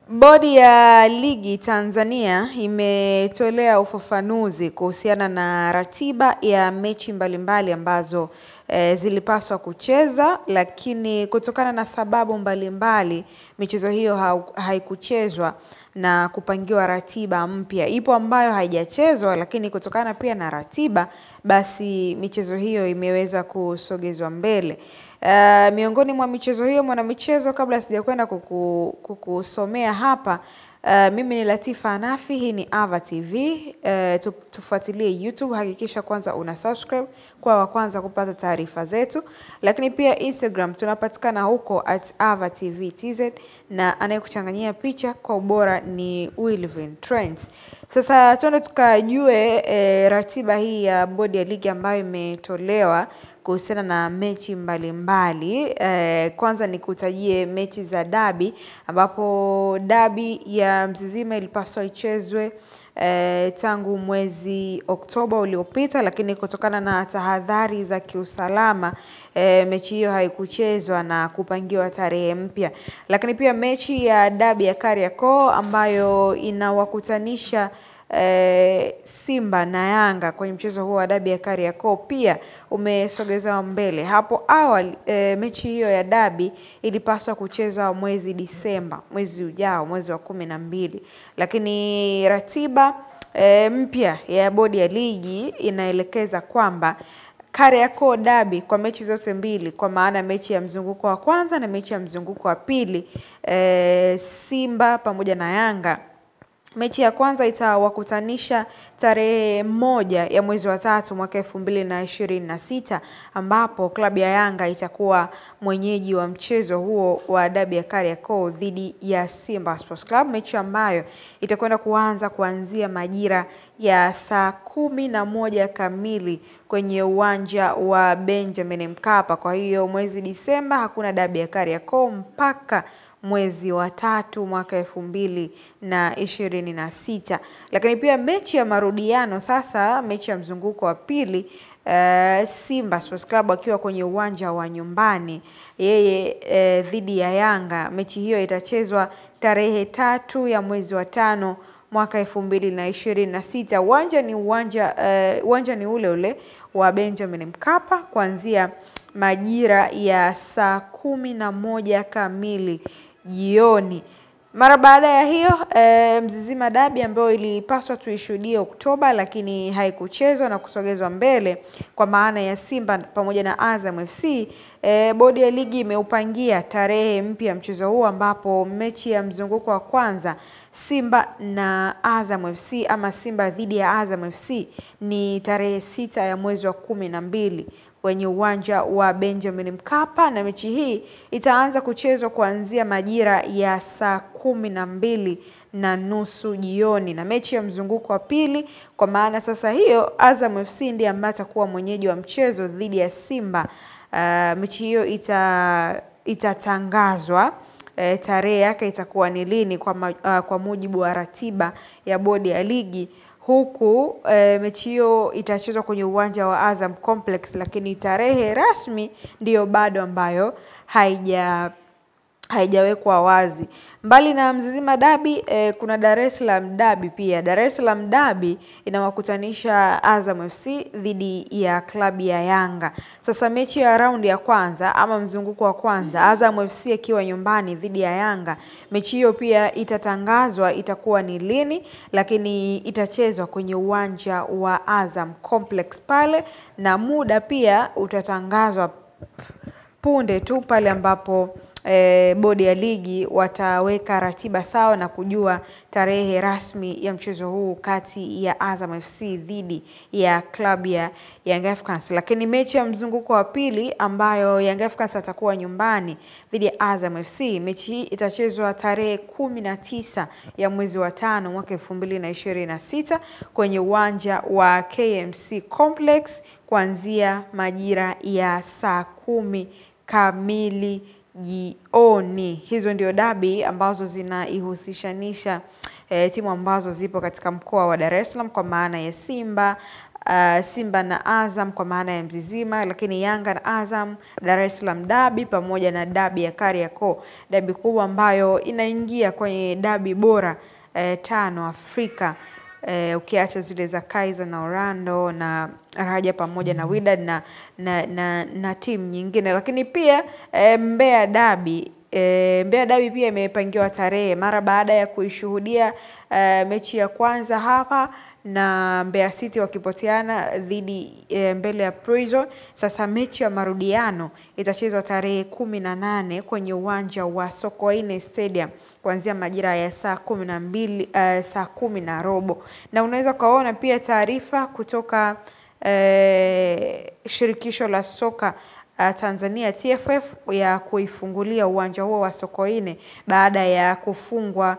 Bodi ya ligi Tanzania imetolea ufafanuzi kuhusiana na ratiba ya mechi mbalimbali ambazo zilipaswa kucheza, lakini kutokana na sababu mbalimbali michezo hiyo haikuchezwa na kupangiwa ratiba mpya. Ipo ambayo haijachezwa, lakini kutokana pia na ratiba basi michezo hiyo imeweza kusogezwa mbele. Miongoni mwa michezo hiyo, mwanamichezo, kabla sijakwenda kukusomea hapa, mimi ni Latifa Anafi, hii ni Ava TV. Tufuatilie YouTube, hakikisha kwanza una subscribe kwa wa kwanza kupata taarifa zetu. Lakini pia Instagram tunapatikana huko @AvaTVTZ, na anayekuchanganyia picha kwa ubora ni Willvin Trends. Sasa tuende tukajue ratiba hii ya bodi ya ligi ambayo imetolewa kuhusiana na mechi mbalimbali. Kwanza nikutajie mechi za dabi, ambapo dabi ya Mzizima ilipaswa ichezwe tangu mwezi Oktoba uliopita, lakini kutokana na tahadhari za kiusalama mechi hiyo haikuchezwa na kupangiwa tarehe mpya. Lakini pia mechi ya dabi ya Kariakoo ambayo inawakutanisha Simba na Yanga kwenye mchezo huo wa dabi ya Kariakoo pia umesogezwa mbele. Hapo awali mechi hiyo ya dabi ilipaswa kuchezwa mwezi Disemba, mwezi ujao, mwezi wa 12. Lakini ratiba mpya ya bodi ya ligi inaelekeza kwamba Kariakoo dabi kwa mechi zote mbili, kwa maana mechi ya mzunguko wa kwanza na mechi ya mzunguko wa pili, Simba pamoja na Yanga, mechi ya kwanza itawakutanisha tarehe 1 ya mwezi wa 3 mwaka 2026, ambapo klabu ya Yanga itakuwa mwenyeji wa mchezo huo wa dabi ya Kariakoo dhidi ya Simba Sports Club, mechi ambayo itakwenda kuanza kuanzia majira ya saa 11 kamili kwenye uwanja wa Benjamin Mkapa. Kwa hiyo mwezi Disemba hakuna dabi ya Kariakoo mpaka mwezi wa 3 mwaka 2026. Lakini pia mechi ya marudiano, sasa mechi ya mzunguko wa pili, Simba Sports Club akiwa kwenye uwanja wa nyumbani yeye dhidi ya Yanga. Mechi hiyo itachezwa tarehe 3 ya mwezi wa 5 mwaka 2026. Uwanja ni ule ule wa Benjamin Mkapa kuanzia majira ya saa 11 kamili jioni. Mara baada ya hiyo Mzizima dabi ambayo ilipaswa tuishuhudie Oktoba lakini haikuchezwa na kusogezwa mbele kwa maana ya Simba pamoja na Azam FC, bodi ya ligi imeupangia tarehe mpya mchezo huu, ambapo mechi ya mzunguko wa kwanza Simba na Azam FC ama Simba dhidi ya Azam FC ni tarehe 6 ya mwezi wa 12 kwenye uwanja wa Benjamin Mkapa, na mechi hii itaanza kuchezwa kuanzia majira ya saa 12:30 jioni. Na mechi ya mzunguko wa pili, kwa maana sasa hiyo Azam FC ndiye ambaye atakuwa mwenyeji wa mchezo dhidi ya Simba, mechi hiyo itatangazwa tarehe yake itakuwa ni lini kwa mujibu wa ratiba ya bodi ya ligi, huku mechi hiyo itachezwa kwenye uwanja wa Azam Complex, lakini tarehe rasmi ndiyo bado ambayo haijawekwa wazi. Mbali na Mzizima dabi, kuna Dar es Salaam dabi pia. Dar es Salaam dabi inawakutanisha Azam FC dhidi ya klabu ya Yanga. Sasa mechi ya raundi ya kwanza ama mzunguko wa kwanza, Azam FC akiwa nyumbani dhidi ya Yanga, mechi hiyo pia itatangazwa itakuwa ni lini, lakini itachezwa kwenye uwanja wa Azam Complex pale, na muda pia utatangazwa punde tu pale ambapo bodi ya ligi wataweka ratiba sawa na kujua tarehe rasmi ya mchezo huu kati ya Azam FC dhidi ya klabu ya Young Africans. Lakini mechi ya mzunguko wa pili ambayo Young Africans atakuwa nyumbani dhidi ya Azam FC, mechi hii itachezwa tarehe 19 ya mwezi wa 5 mwaka 2026 kwenye uwanja wa KMC Complex kuanzia majira ya saa 10 kamili jioni. Hizo ndio dabi ambazo zinaihusishanisha timu ambazo zipo katika mkoa wa Dar es Salaam, kwa maana ya Simba, Simba na Azam kwa maana ya Mzizima, lakini Yanga na Azam, Dar es Salaam Derby pamoja na Derby ya Kariakoo, derby kubwa ambayo inaingia kwenye derby bora 5 Afrika, ukiacha zile za Kaizer na Orlando na Raja pamoja na Wydad na timu nyingine. Lakini pia Mbeya Derby, Mbeya Derby pia imepangiwa tarehe mara baada ya kuishuhudia mechi ya kwanza hapa na Mbeya City wakipoteana dhidi mbele ya Prison. Sasa mechi ya marudiano itachezwa tarehe 18 kwenye uwanja wa Sokoine Stadium kuanzia majira ya saa 12 saa 10:15. Na unaweza kaona pia taarifa kutoka shirikisho la soka Tanzania TFF ya kuifungulia uwanja huo wa Sokoine baada ya kufungwa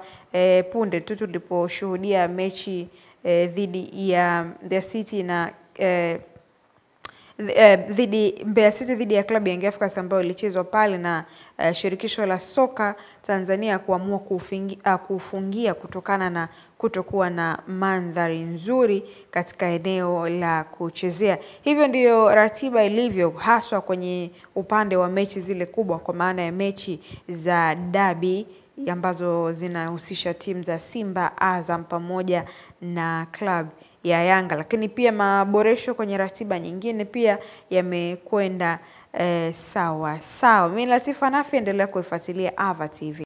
punde tu tuliposhuhudia mechi dhidi ya Mbeya City na Mbeya City dhidi ya klabu ya Young Africans ambayo ilichezwa pale na shirikisho la soka Tanzania kuamua kufungia kutokana na kutokuwa na mandhari nzuri katika eneo la kuchezea. Hivyo ndiyo ratiba ilivyo haswa kwenye upande wa mechi zile kubwa kwa maana ya mechi za derby ambazo zinahusisha timu za Simba, Azam pamoja na club ya Yanga. Lakini pia maboresho kwenye ratiba nyingine pia yamekwenda sawa sawa. Mimi Latifa Nafi, endelea kuifuatilia Ava TV.